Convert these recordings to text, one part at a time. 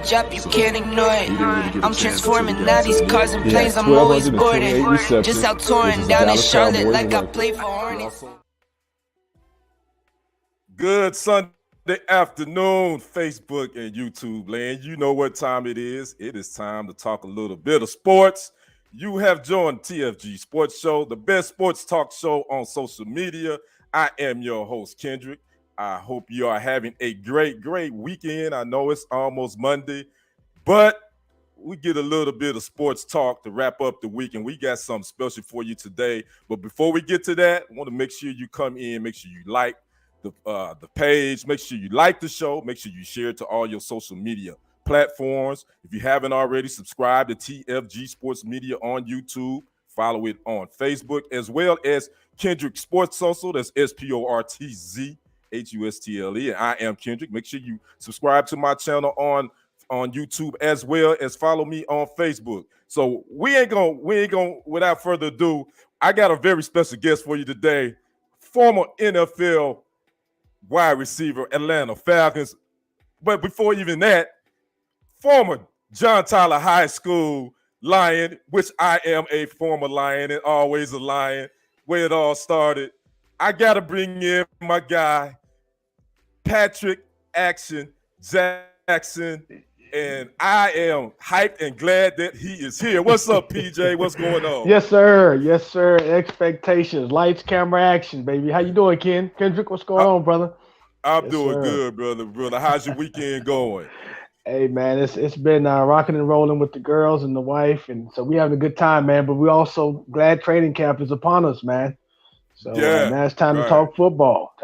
drop, you can't ignore it. I'm transforming now these cars and planes, I'm always boarding. Just out touring down in Charlotte like I play for Hornets. Good Sunday afternoon, Facebook and YouTube land. You know what time it is. It is time to talk a little bit of sports. You have joined TFG Sports Show, the best sports talk show on social media. I am your host, Kendrick. I hope you are having a great weekend. I know it's almost Monday, but we get a little bit of sports talk to wrap up the week, and we got something special for you today. But before we get to that, I want to make sure you come in, make sure you like the page, make sure you like the show, make sure you share it to all your social media platforms. If you haven't already, subscribe to TFG Sports Media on YouTube, follow it on Facebook, as well as Kendrick Sports Social. That's SPORTZHUSTLE, and I am Kendrick. Make sure you subscribe to my channel on YouTube, as well as follow me on Facebook. So we ain't gonna without further ado, I got a very special guest for you today, former NFL wide receiver, Atlanta Falcons. But before even that, former John Tyler High School Lion, which I am a former Lion and always a Lion, where it all started. I got to bring in my guy, Patrick Action Jackson, and I am hyped and glad that he is here. What's up, PJ? What's going on? Yes, sir. Yes, sir. Expectations, lights, camera, action, baby. How you doing, Ken? Kendrick, what's going on, brother? I'm doing good, brother. How's your weekend going? Hey, man, it's been rocking and rolling with the girls and the wife, and so we having a good time, man. But we also glad training camp is upon us, man. So now it's time to talk football.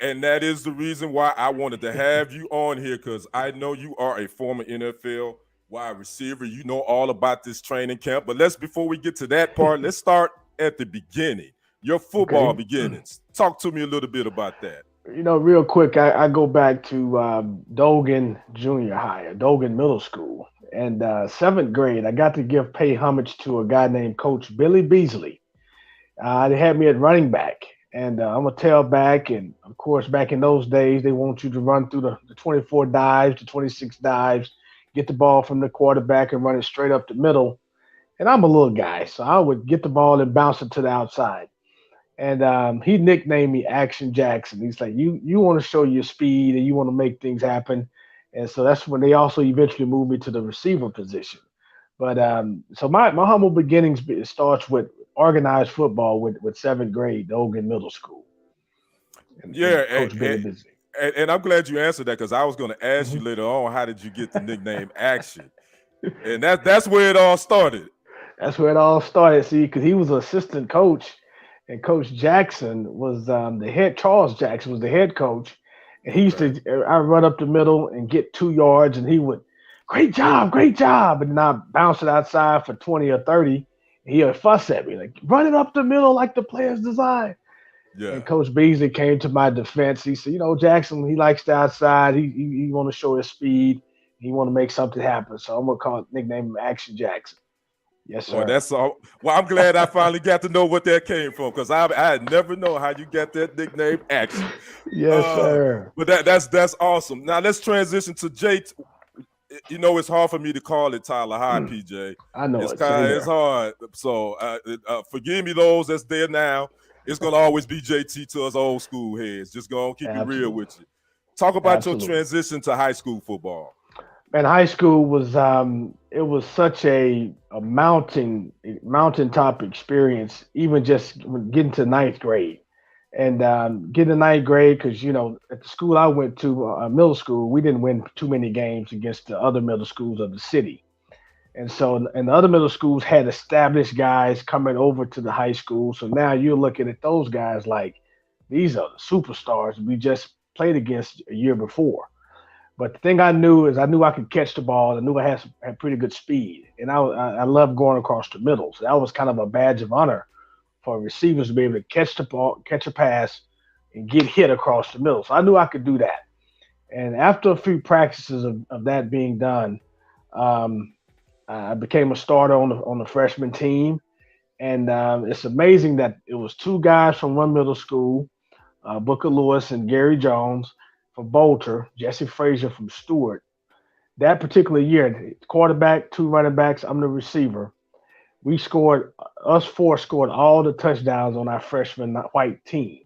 And that is the reason why I wanted to have you on here, because I know you are a former NFL wide receiver. You know all about this training camp. But before we get to that part, let's start at the beginning. Your football beginnings. Talk to me a little bit about that. You know, real quick, I go back to Dogan Junior High, Dogan Middle School. And 7th grade, I got to pay homage to a guy named Coach Billy Beasley. They had me at running back. And I'm a tailback, and of course, back in those days, they want you to run through the 24 dives, the 26 dives, get the ball from the quarterback and run it straight up the middle. And I'm a little guy, so I would get the ball and bounce it to the outside. And he nicknamed me Action Jackson. He's like, you want to show your speed and you want to make things happen. And so that's when they also eventually moved me to the receiver position. But so my humble beginnings starts with organized football with 7th grade, Dogan Middle School. And I'm glad you answered that, because I was going to ask you later on, how did you get the nickname Action? And that's where it all started. That's where it all started. See, because he was an assistant coach, and Coach Jackson was Charles Jackson was the head coach. And he used to, I run up the middle and get 2 yards, and he would, great job. And then I bounce it outside for 20 or 30. He would fuss at me, like, run it up the middle like the player's design. Yeah. And Coach Beasley came to my defense. He said, Jackson, he likes the outside. He want to show his speed. He want to make something happen. So I'm going to nickname him Action Jackson. Yes, sir. Well, that's all. Well, I'm glad I finally got to know what that came from, because I never know how you got that nickname Action. Yes, sir. But that's awesome. Now let's transition to Jay. You know, it's hard for me to call it Tyler High, PJ. I know it's hard. So forgive me those that's there now. It's gonna always be JT to us old school heads. Just gonna keep it real with you. Talk about your transition to high school football. Man, high school was it was such a mountaintop experience. Even just getting to 9th grade. And getting to 9th grade, because, at the school I went to, middle school, we didn't win too many games against the other middle schools of the city. And so, and the other middle schools had established guys coming over to the high school. So now you're looking at those guys like, these are the superstars we just played against a year before. But the thing I knew is I knew I could catch the ball. I knew I had pretty good speed. And I loved going across the middle. So that was kind of a badge of honor for receivers to be able to catch the ball, catch a pass, and get hit across the middle. So I knew I could do that. And after a few practices of that being done, I became a starter on the freshman team. And it's amazing that it was 2 guys from one middle school, Booker Lewis and Gary Jones from Bolter, Jesse Frazier from Stewart, that particular year, quarterback, 2 running backs, I'm the receiver. Us 4 scored all the touchdowns on our freshman white team.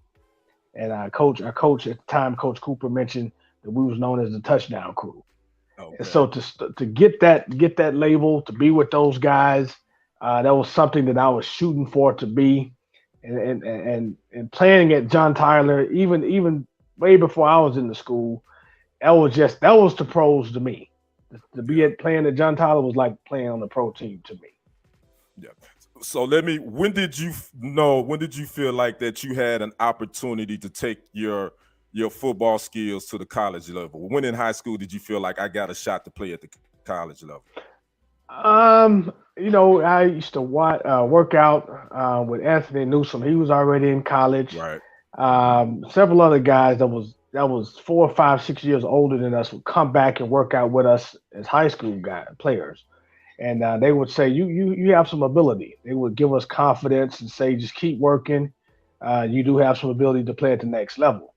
And our coach at the time, Coach Cooper, mentioned that we was known as the touchdown crew. Okay. And so to get that label, to be with those guys, that was something that I was shooting for to be. And playing at John Tyler, even way before I was in the school, that was the pros to me. To be playing at John Tyler was like playing on the pro team to me. Yeah. So when did you feel like that you had an opportunity to take your football skills to the college level? When in high school did you feel like I got a shot to play at the college level? I used to work out with Anthony Newsom. He was already in college. Right. Several other guys that was 4, 5, 6 years older than us would come back and work out with us as high school players. And they would say, you have some ability. They would give us confidence and say, just keep working. You do have some ability to play at the next level.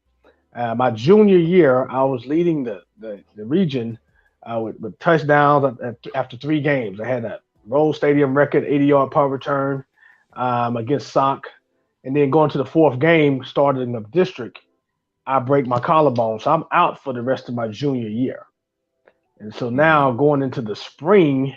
My junior year, I was leading the region with touchdowns after 3 games. I had a Rose Stadium record 80-yard punt return against Sock. And then going to the 4th game, starting the district, I break my collarbone. So I'm out for the rest of my junior year. And so now going into the spring,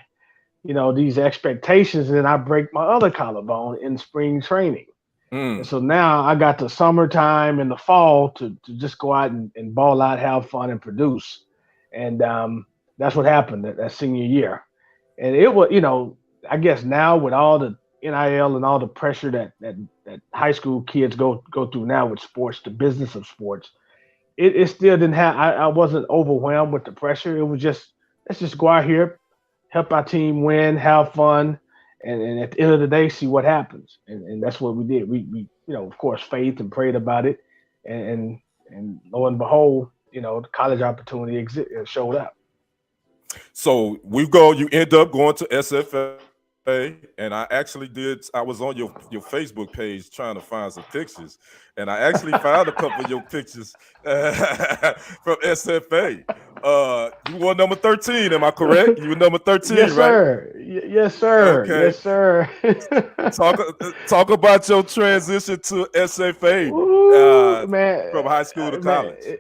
these expectations, and then I break my other collarbone in spring training. And so now I got the summertime and the fall to just go out and ball out, have fun, and produce. And that's what happened that senior year. And it was, I guess now with all the NIL and all the pressure that high school kids go through now with sports, the business of sports, it still didn't have, I wasn't overwhelmed with the pressure. It was just, let's just go out here, help our team win, have fun, and at the end of the day, see what happens. And that's what we did. We of course, faith and prayed about it. And lo and behold, the college opportunity showed up. So you end up going to SFA, and I was on your Facebook page trying to find some pictures, and I actually found a couple of your pictures from SFA. You were number 13, am I correct? You were number 13, yes, right? Sir. Yes, sir. Okay. Yes, sir. Talk about your transition to SFA. Man, from high school to college.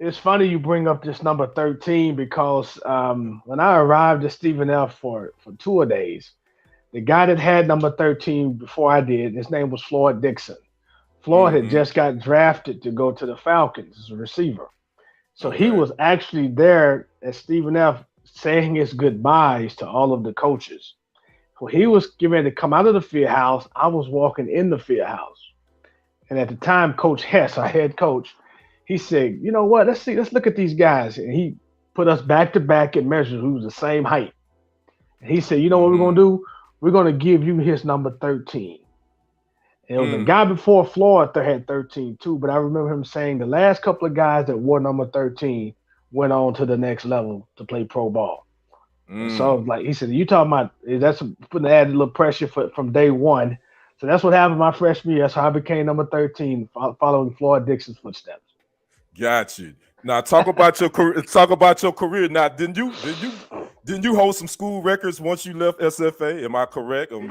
It's funny you bring up this number 13 because when I arrived at Stephen F. for 2 days, the guy that had number 13 before I did, his name was Floyd Dixon. Floyd had just got drafted to go to the Falcons as a receiver. So he was actually there at Stephen F. saying his goodbyes to all of the coaches. When he was getting ready to come out of the field house, I was walking in the field house. And at the time, Coach Hess, our head coach, he said, you know what, let's look at these guys. And he put us back to back and measured who was the same height. And he said, you know what we're going to do? We're going to give you his number 13. And it was the guy before Floyd that had 13 too, but I remember him saying the last couple of guys that wore number 13 went on to the next level to play pro ball. So like he said, you talking about that's putting added a little pressure from day one. So that's what happened my freshman year. That's how I became number 13, following Floyd Dixon's footsteps. Got you. Now talk about your career. Talk about your career. Now, didn't you hold some school records once you left SFA? Am I correct? Or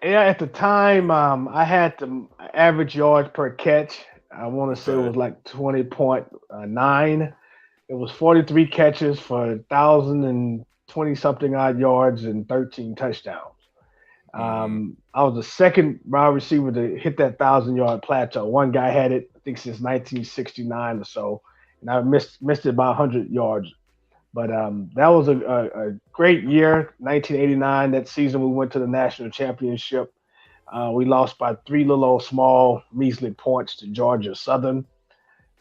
at the time, I had the average yards per catch. I want to say it was like 20.9. It was 43 catches for 1,020 something odd yards and 13 touchdowns. I was the second wide receiver to hit that 1,000-yard plateau. One guy had it, I think, since 1969 or so, and I missed it by 100 yards. But that was a great year, 1989. That season, we went to the national championship. We lost by 3 little old small measly points to Georgia Southern.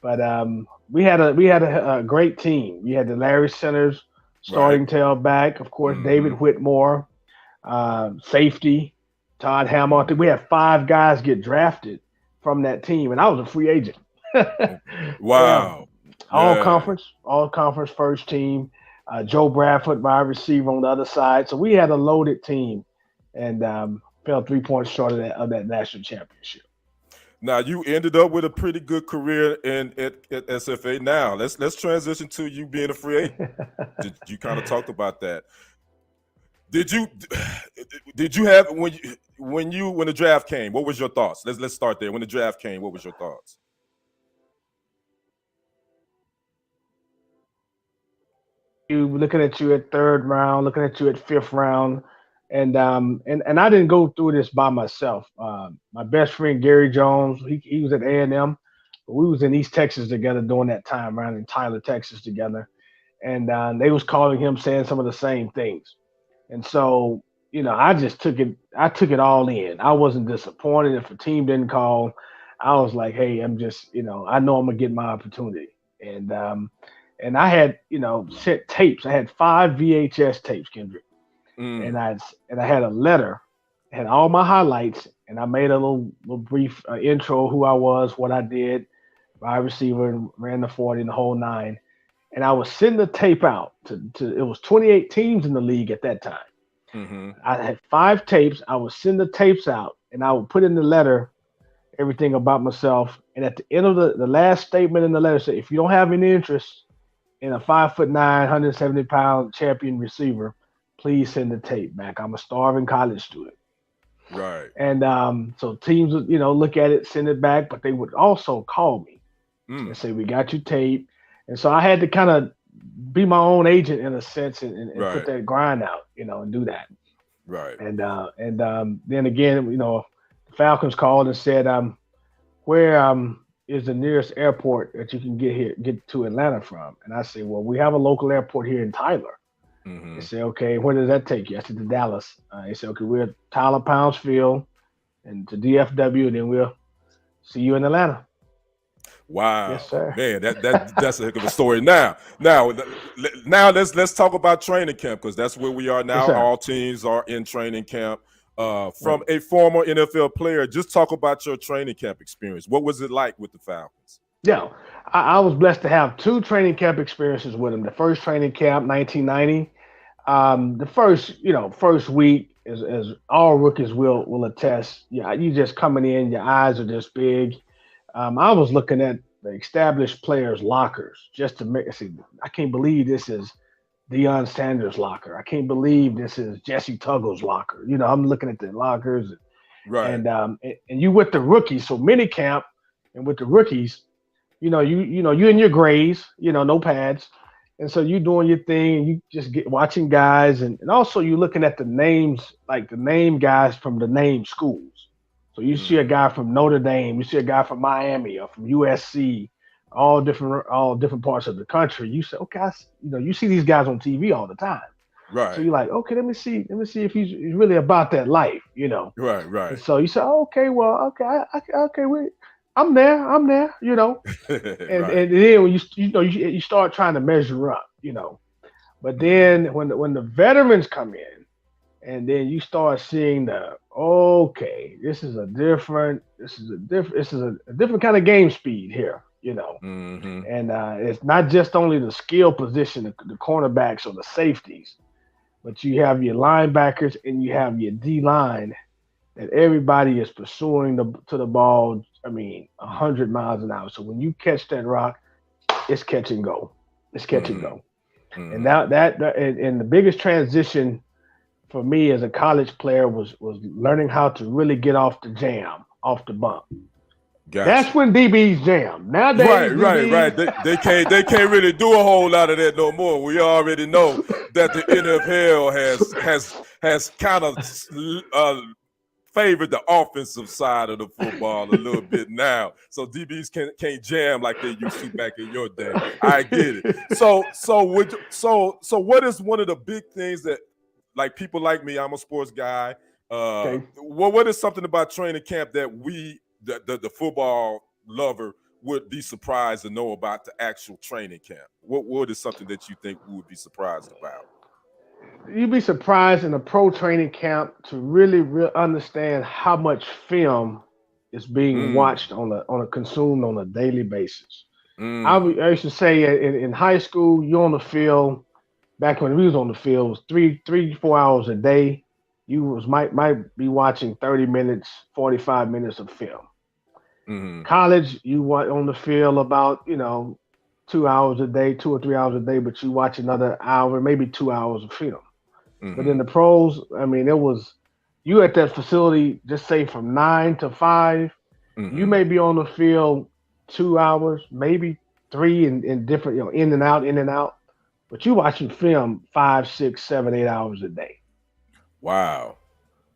But we had a great team. We had the Larry Centers starting tailback, of course, David Whitmore, safety, Todd Hamill. I think we had 5 guys get drafted from that team, and I was a free agent. Wow. All conference first team. Joe Bradford, wide receiver on the other side. So we had a loaded team, and fell 3 points short of that national championship. Now you ended up with a pretty good career at SFA. Now let's transition to you being a free agent. You kind of talked about that. Did you have when the draft came? What was your thoughts? Let's start there. When the draft came, what was your thoughts? Looking at you at third round, looking at you at fifth round, and I didn't go through this by myself. My best friend Gary Jones, he was at A&M. We was in East Texas together during that time, around in Tyler, Texas, together, and they was calling him saying some of the same things. And so, I just took it. I took it all in. I wasn't disappointed if a team didn't call. I was like, hey, I'm just, I know I'm gonna get my opportunity. And I had, set tapes. I had 5 VHS tapes, Kendrick, and I had a letter, had all my highlights, and I made a little brief intro of who I was, what I did, wide receiver, and ran the 40 and the whole 9. And I was sending the tape out to it was 28 teams in the league at that time. Mm-hmm. I had 5 tapes. I would send the tapes out, and I would put in the letter everything about myself. And at the end of the last statement in the letter said, if you don't have any interest in a 5'9", 170-pound champion receiver, please send the tape back. I'm a starving college student. Right. And so teams would, look at it, send it back, but they would also call me and say, we got your tape. And so I had to kind of be my own agent in a sense and right. put that grind out, and do that. Right. And then again, the Falcons called and said, where is the nearest airport that you can get to Atlanta from? And I said, well, we have a local airport here in Tyler. Mm-hmm. They said, okay, where does that take you? I said, to Dallas. They said, okay, we're at Tyler Pounds Field and to DFW, and then we'll see you in Atlanta. Wow. Yes, sir. Man, that's a heck of a story. Now let's talk about training camp, because that's where we are now. Yes, all teams are in training camp. From a former NFL player, just talk about your training camp experience. What was it like with the Falcons? Yeah, I was blessed to have 2 training camp experiences with them. The first training camp, 1990. The first week, as all rookies will attest, you just coming in, your eyes are just big. I was looking at the established players' lockers just to see. I can't believe this is Deion Sanders' locker. I can't believe this is Jesse Tuggle's locker. I'm looking at the lockers, right? And you with the rookies, so mini camp, and with the rookies, you in your grays, no pads, and so you doing your thing, and you just watching guys, and also you looking at the names, like the name guys from the name schools. So you see a guy from Notre Dame, you see a guy from Miami or from USC, all different parts of the country. You say, okay, you see these guys on TV all the time. Right. So you're like, okay, let me see if he's really about that life, Right. And so you say, oh, okay, well, okay, I'm there, and right. and then when you start trying to measure up, but then when the veterans come in, and then you start seeing this is a different kind of game speed here, Mm-hmm. and it's not just only the skill position, the cornerbacks or the safeties, but you have your linebackers and you have your D line that everybody is pursuing to the ball. 100 miles an hour. So when you catch that rock, it's catch and go. It's catch and go. Mm-hmm. And now and the biggest transition for me as a college player was learning how to really get off the jam, off the bump. Gotcha. That's when DBs jam. Nowadays, right. They can't really do a whole lot of that no more. We already know that the NFL has kind of favored the offensive side of the football a little bit now. So DBs can't jam like they used to back in your day. I get it. So what is one of the big things that, like, people like me, I'm a sports guy. What is something about training camp that the football lover would be surprised to know about the actual training camp? What is something that you think we would be surprised about? You'd be surprised in a pro training camp to really understand how much film is being watched consumed on a daily basis. I used to say in high school, you're on the field. Back when we was on the field, it was 3-4 hours a day. You might be watching 30 minutes, 45 minutes of film. College, you want on the field about 2 hours a day, 2 or 3 hours a day, but you watch another hour, maybe 2 hours of film. But in the pros, I mean, it was you at that facility, just say from 9 to 5. You may be on the field 2 hours, maybe 3 in different, in and out. But you watching film 5, 6, 7, 8 hours a day. Wow.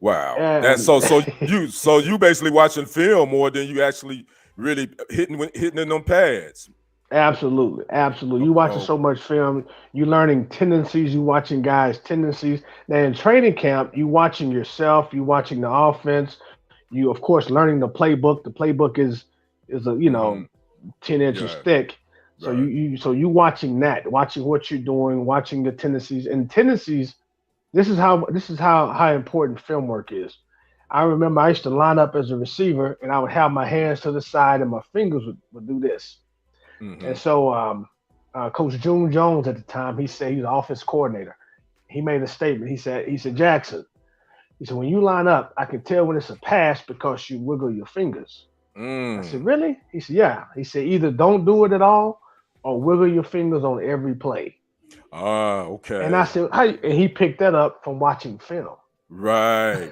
That's so you basically watching film more than you actually really hitting in them pads. Absolutely. You watching so much film, you learning tendencies, you watching guys' tendencies. Now in training camp, you watching yourself, you watching the offense, you of course learning the playbook. The playbook is a 10 inches thick. So you watching that, watching what you're doing, watching the tendencies. And tendencies, this is how important film work is. I remember I used to line up as a receiver and I would have my hands to the side and my fingers would do this. And so Coach June Jones at the time, he said, he's the offense coordinator. He made a statement. He said, Jackson, he said, when you line up, I can tell when it's a pass because you wiggle your fingers. I said, really? He said, yeah. He said, either don't do it at all or wiggle your fingers on every play. Okay. And I said, and he picked that up from watching film. Right.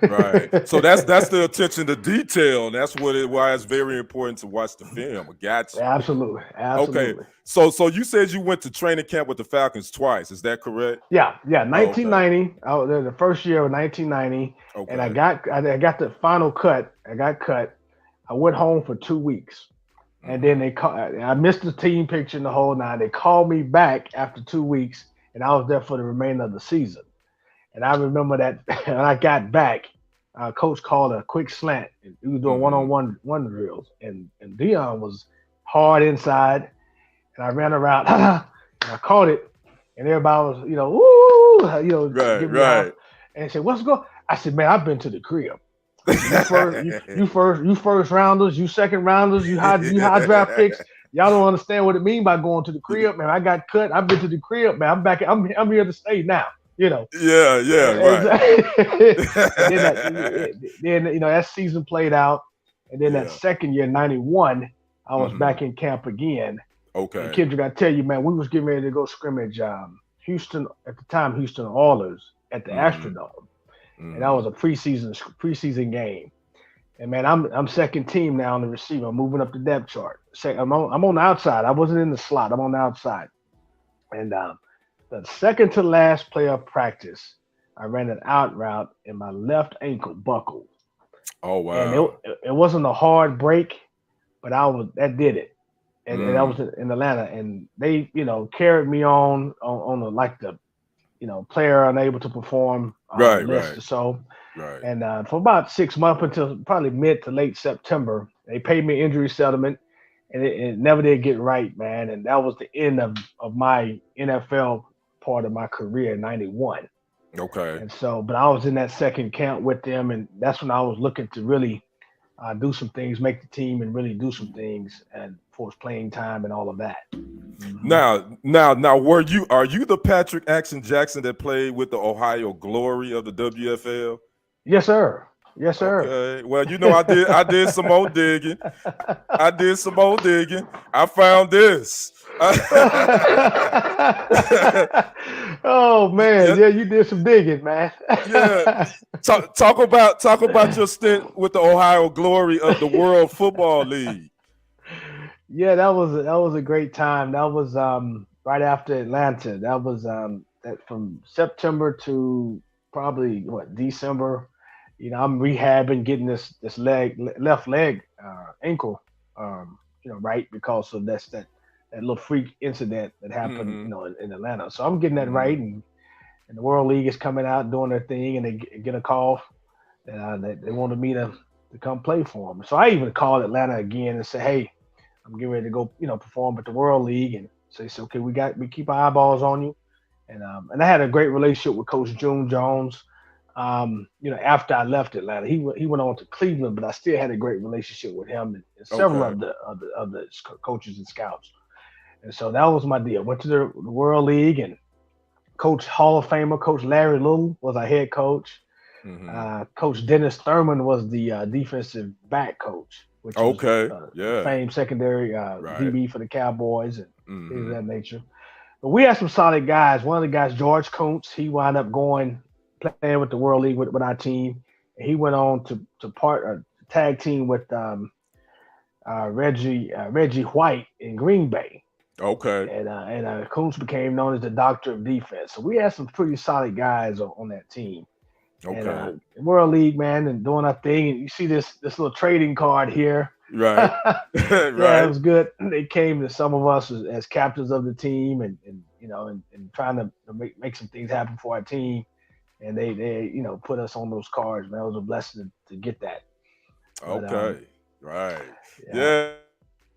So that's the attention to detail, and that's why it's very important to watch the film. Gotcha. Absolutely. Okay. So you said you went to training camp with the Falcons twice. Is that correct? Yeah. 1990. I was there the first year of 1990, and I got the final cut. I got cut. I went home for 2 weeks, and then I missed the team picture in the whole nine. They called me back after 2 weeks, and I was there for the remainder of the season. And I remember that when I got back, coach called a quick slant. He was doing one drills, and Dion was hard inside, and I ran around and I caught it, and everybody was woo, right. And he said, "What's going?" I said, "Man, I've been to the crib. You first rounders, you second rounders, you high draft picks. Y'all don't understand what it means by going to the crib, man. I got cut. I've been to the crib, man. I'm back. I'm here to stay now." Yeah, right. then that season played out, and then that second year, 91, I was back in camp again. Okay. And Kendrick, I tell you, man, we was getting ready to go scrimmage. Houston at the time, Houston Oilers at the Astrodome, and that was a preseason game. And man, I'm second team now on the receiver. I'm moving up the depth chart. I'm on the outside. I wasn't in the slot. I'm on the outside, and the second to last play of practice, I ran an out route and my left ankle buckled. Oh wow! And it wasn't a hard break, but that did it. And that was in Atlanta, and they carried me on the player unable to perform list or so. Right. And for about 6 months until probably mid to late September, they paid me injury settlement, and it never did get right, man. And that was the end of my NFL part of my career in 91. Okay. And so, but I was in that second camp with them, and that's when I was looking to really do some things, make the team, and really do some things, and force playing time and all of that. Now, are you the Patrick Action Jackson that played with the Ohio Glory of the WFL? Yes, sir. Okay. Well, I did some more digging. I found this. Oh man, yeah, you did some digging, man. Yeah. Talk about your stint with the Ohio Glory of the World Football League. Yeah, that was a great time. That was right after Atlanta. That was from September to probably December. I'm rehabbing, getting this left leg ankle right because of that little freak incident that happened in Atlanta. So I'm getting that right, and the World League is coming out doing their thing, and they get a call that they wanted me to come play for them. So I even called Atlanta again and say, hey, I'm getting ready to go perform at the World League, and say, okay, we keep our eyeballs on you, and I had a great relationship with Coach June Jones. After I left Atlanta, he went on to Cleveland, but I still had a great relationship with him and several of the coaches and scouts. And so that was my deal. Went to the World League, and Coach Hall of Famer, Coach Larry Little was our head coach. Coach Dennis Thurman was the defensive back coach. which was Okay. the famed secondary Right. DB for the Cowboys and things of that nature. But we had some solid guys. One of the guys, George Kuntz, he wound up playing with the World League with our team. And he went on to tag team with Reggie White in Green Bay. Okay. And Kuntz became known as the Doctor of Defense. So we had some pretty solid guys on that team. Okay. And World League, man, and doing our thing. And you see this little trading card here. Right. Yeah, right. it was good. They came to some of us as captains of the team, and trying to make some things happen for our team. And they put us on those cards, man. It was a blessing to get that. Okay. Right. Yeah.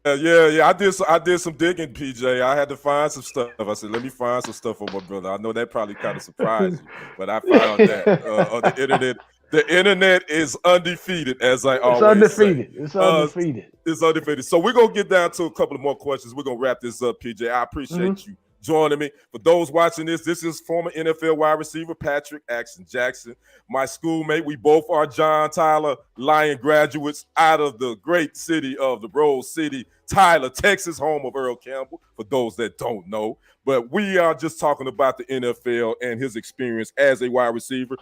I did some digging, PJ. I had to find some stuff. I said, let me find some stuff for my brother. I know that probably kind of surprised you, but I found that on the internet. The internet is undefeated, as I always say. It's undefeated. It's undefeated. So we're going to get down to a couple of more questions. We're going to wrap this up, PJ. I appreciate you joining me. For those watching this is former NFL wide receiver Patrick Axton Jackson, my schoolmate. We both are John Tyler Lyon graduates out of the great city of the Rose City, Tyler, Texas, home of Earl Campbell, for those that don't know. But we are just talking about the NFL and his experience as a wide receiver.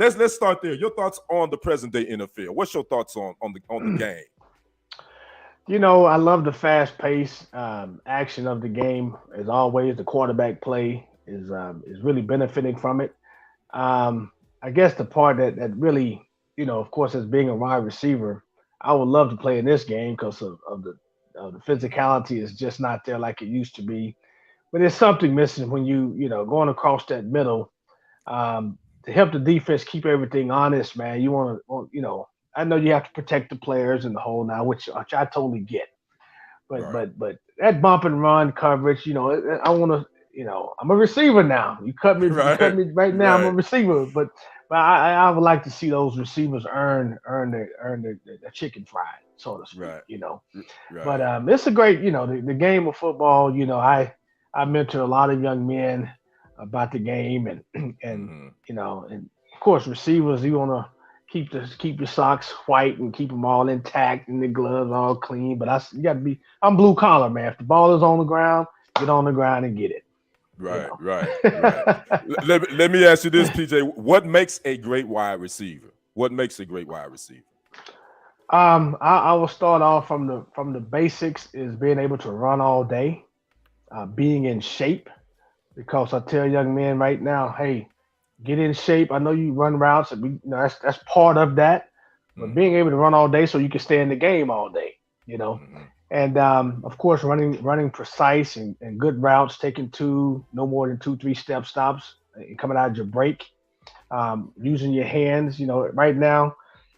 Let's start there. Your thoughts on the present day NFL. What's your thoughts on the game? I love the fast-paced action of the game. As always, the quarterback play is really benefiting from it. I guess the part that really, of course, as being a wide receiver, I would love to play in this game because of the physicality is just not there like it used to be. But there's something missing when going across that middle. To help the defense keep everything honest, man, you want to, I know you have to protect the players and the whole now, which I totally get. But that bump and run coverage, I want to, I'm a receiver now. You cut me right now. I'm a receiver, but I would like to see those receivers earn their chicken fried, so to speak. Right. But it's a great, the game of football. I mentor a lot of young men about the game, and of course receivers, you want to keep your socks white and keep them all intact and the gloves all clean. But I'm blue collar, man. If the ball is on the ground, get on the ground and get it. Right. Let me ask you this, PJ. What makes a great wide receiver? I will start off from the basics is being able to run all day, being in shape. Because I tell young men right now, hey, get in shape. I know you run routes, and that's part of that. But being able to run all day so you can stay in the game all day, And of course, running precise and good routes, taking no more than 2-3 step stops, and coming out of your break, using your hands. Right now,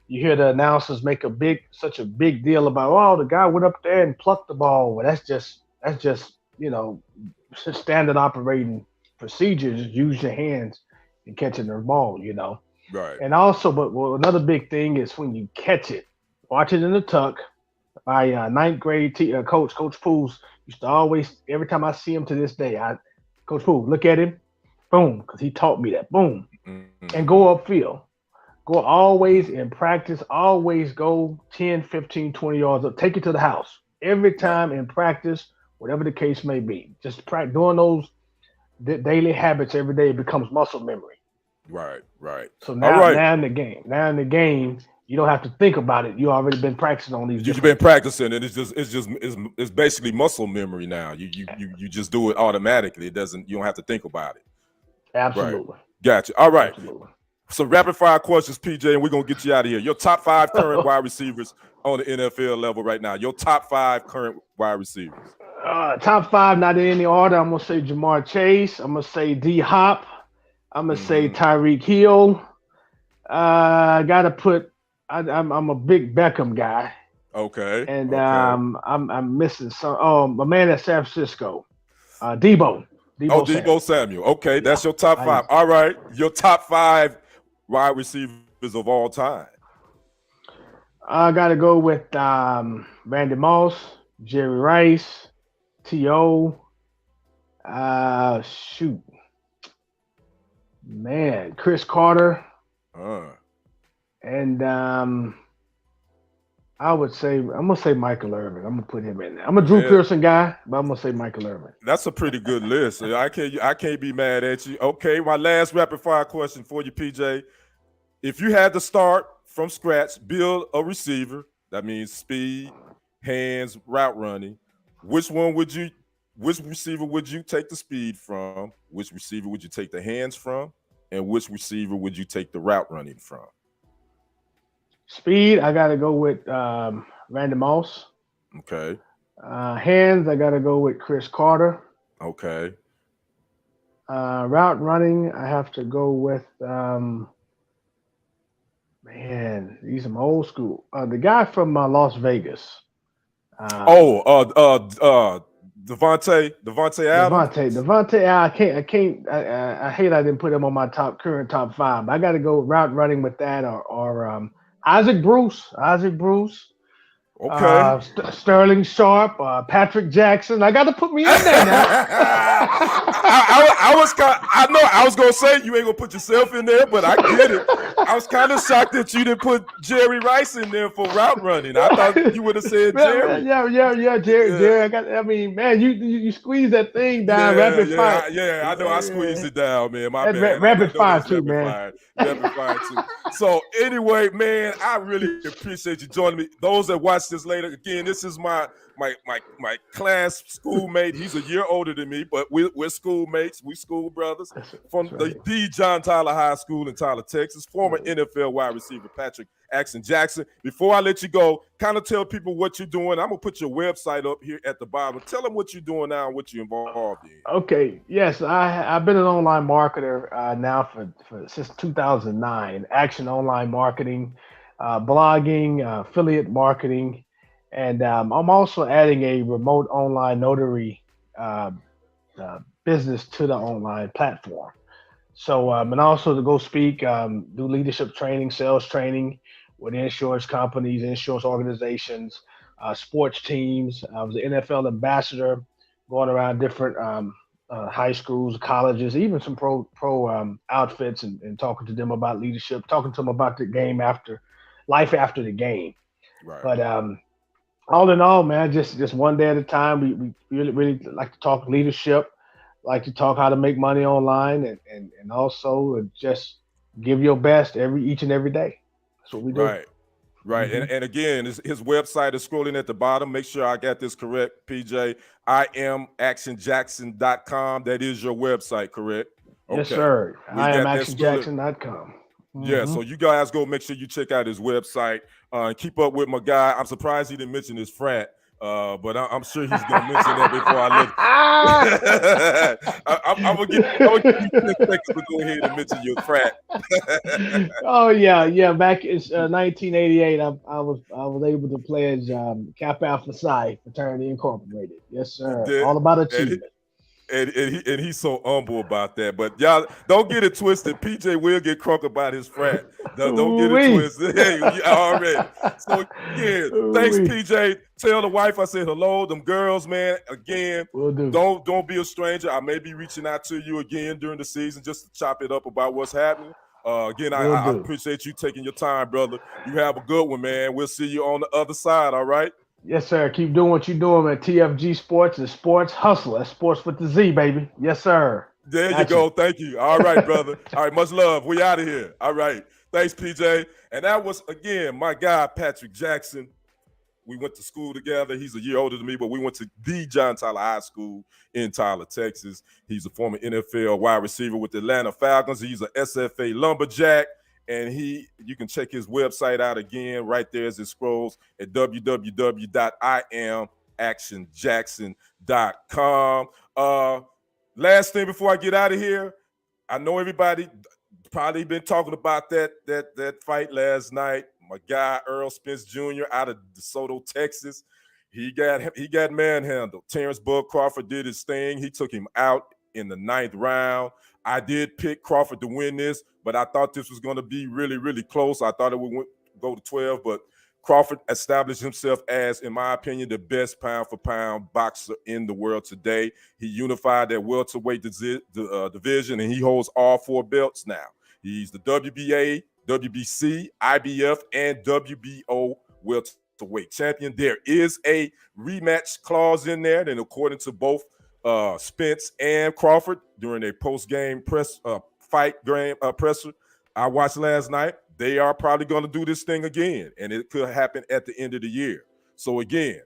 you hear the announcers make such a big deal about, the guy went up there and plucked the ball. Well, that's just standard operating procedures. Use your hands and catching the ball, Right. And also, but another big thing is when you catch it, watch it in the tuck. My ninth grade coach Pools, used to always, every time I see him to this day, Coach Pools, look at him, boom, because he taught me that, boom, and go upfield. Go always in practice, always go 10, 15, 20 yards up. Take it to the house. Every time in practice, whatever the case may be. Just doing those daily habits every day becomes muscle memory. Right. So now in the game, you don't have to think about it. You already been practicing on these. You've been practicing, and it's basically muscle memory now. You just do it automatically. You don't have to think about it. Absolutely. Right. Gotcha. All right. Absolutely. So rapid fire questions, PJ, and we're gonna get you out of here. Your top 5 current wide receivers on the NFL level right now. Your top 5 current wide receivers. Top 5, not in any order. I'm gonna say Jamar Chase. I'm gonna say D Hop. I'm gonna say Tyreek Hill. I gotta put. I'm a big Beckham guy. Okay. And I'm missing some. Oh, my man at San Francisco, Deebo. Deebo Samuel. Okay, that's your top 5. All right, your top 5 wide receivers of all time. I gotta go with Randy Moss, Jerry Rice, T.O. Chris Carter. And I would say I'm gonna say Michael Irvin. I'm gonna put him in there. I'm a Drew Pearson guy, but I'm gonna say Michael Irvin. That's a pretty good list. I can't be mad at you. Okay, my last rapid fire question for you, PJ. If you had to start from scratch, build a receiver, that means speed, hands, route running, which receiver would you take the speed from? Which receiver would you take the hands from? And which receiver would you take the route running from? Speed, I gotta go with Randy Moss. Okay. Hands, I gotta go with Chris Carter. Okay. Route running, I have to go with these are my old school. The guy from Las Vegas. Devontae Adams. Devontae, I hate I didn't put him on my current top 5. I got to go route running with that or Isaac Bruce. Okay. Sterling Sharp, Patrick Jackson. I got to put me in there now. I was gonna say you ain't gonna put yourself in there, but I get it. I was kind of shocked that you didn't put Jerry Rice in there for route running. I thought you would have said Jerry. Yeah, Jerry. Man, you squeeze that thing down rapid fire. I know I squeezed it down, man. My bad. bad. Rapid fire too, man. Rapid fire too. So anyway, man, I really appreciate you joining me. Those that watch this later, again, this is my class schoolmate. He's a year older than me, but we're schoolmates. We school brothers from the John Tyler High School in Tyler, Texas. Former NFL wide receiver Patrick Jackson. Before I let you go, kind of tell people what you're doing. I'm gonna put your website up here at the bottom. Tell them what you're doing now and what you're involved in. Okay. Yes, I've been an online marketer now for since 2009. Action online marketing, blogging, affiliate marketing. And I'm also adding a remote online notary business to the online platform. So, and also to go speak, do leadership training, sales training with insurance companies, insurance organizations, sports teams. I was an NFL ambassador, going around different high schools, colleges, even some pro outfits, and talking to them about leadership, talking to them about the game life after the game. Right. But all in all, man, just one day at a time. We really like to talk leadership, like to talk how to make money online, and also just give your best each and every day. That's what we do. Right. Mm-hmm. And again, his website is scrolling at the bottom. Make sure I got this correct, PJ. IamActionJackson.com. That is your website, correct? Okay. Yes, sir. IamActionJackson.com. Yeah, mm-hmm. So you guys go make sure you check out his website and keep up with my guy. I'm surprised he didn't mention his frat, but I'm sure he's going to mention that before I let I'm going to give you 10 seconds to go ahead and mention your frat. Oh, yeah. Back in 1988, I was able to pledge Kappa Alpha Psi Fraternity Incorporated. Yes, sir. All about achievement. And he's so humble about that. But y'all don't get it twisted. PJ will get crunk about his frat. Don't get it twisted. Hey, already. So again, thanks, PJ. Tell the wife I said hello. Them girls, man. Again, don't be a stranger. I may be reaching out to you again during the season just to chop it up about what's happening. Again, I appreciate you taking your time, brother. You have a good one, man. We'll see you on the other side. All right. Yes, sir. Keep doing what you're doing at TFG Sports and Sports Hustle. That's sports with the Z, baby. Yes, sir. There you go. Thank you. All right, brother. All right, much love. We out of here. All right. Thanks, PJ. And that was, again, my guy, Patrick Jackson. We went to school together. He's a year older than me, but we went to the John Tyler High School in Tyler, Texas. He's a former NFL wide receiver with the Atlanta Falcons. He's an SFA lumberjack. And you can check his website out again right there as it scrolls at www.IamActionJackson.com. Last thing before I get out of here, I know everybody probably been talking about that fight last night. My guy Earl Spence Jr. out of DeSoto, Texas. He got manhandled. Terrence Bud Crawford did his thing. He took him out in the 9th round. I did pick Crawford to win this, but I thought this was going to be really, really close. I thought it would go to 12, but Crawford established himself as, in my opinion, the best pound-for-pound boxer in the world today. He unified that welterweight division, and he holds all 4 belts now. He's the WBA, WBC, IBF, and WBO welterweight welterweight champion. There is a rematch clause in there, and according to both Spence and Crawford during a post-game fight presser I watched last night, they are probably going to do this thing again, and it could happen at the end of the year. So again,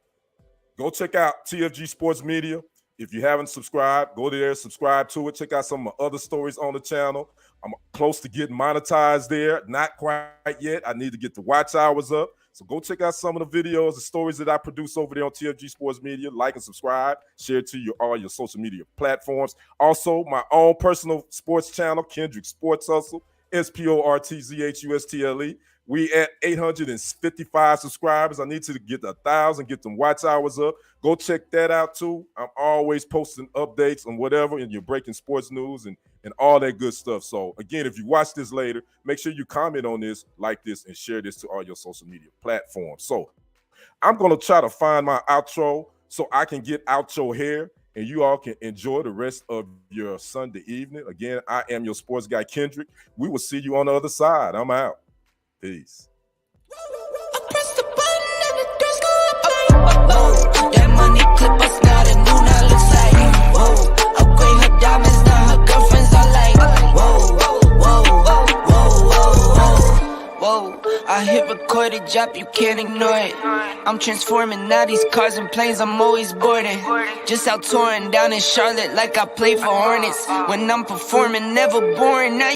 go check out TFG Sports Media. If you haven't subscribed, go there, subscribe to it. Check out some of my other stories on the channel. I'm close to getting monetized there. Not quite yet. I need to get the watch hours up. So go check out some of the videos, the stories that I produce over there on TFG Sports Media. Like and subscribe. Share it to all your social media platforms. Also, my own personal sports channel, Kendrick Sports Hustle, SPORTZHUSTLE. We at 855 subscribers. I need to get 1,000, get them watch hours up. Go check that out too. I'm always posting updates on whatever, and you're breaking sports news and all that good stuff. So again, if you watch this later, make sure you comment on this, like this, and share this to all your social media platforms. So I'm going to try to find my outro so I can get out your hair and you all can enjoy the rest of your Sunday evening. Again, I am your sports guy, Kendrick. We will see you on the other side. I'm out. Peace. That money clip us now, the new now looks like, whoa. Upgrade her diamonds, now her girlfriends are like, whoa, whoa, whoa, whoa, whoa. I hit record it, drop, you can't ignore it. I'm transforming now these cars and planes, I'm always boarding. Just out touring down in Charlotte like I play for Hornets. When I'm performing, never boring. Now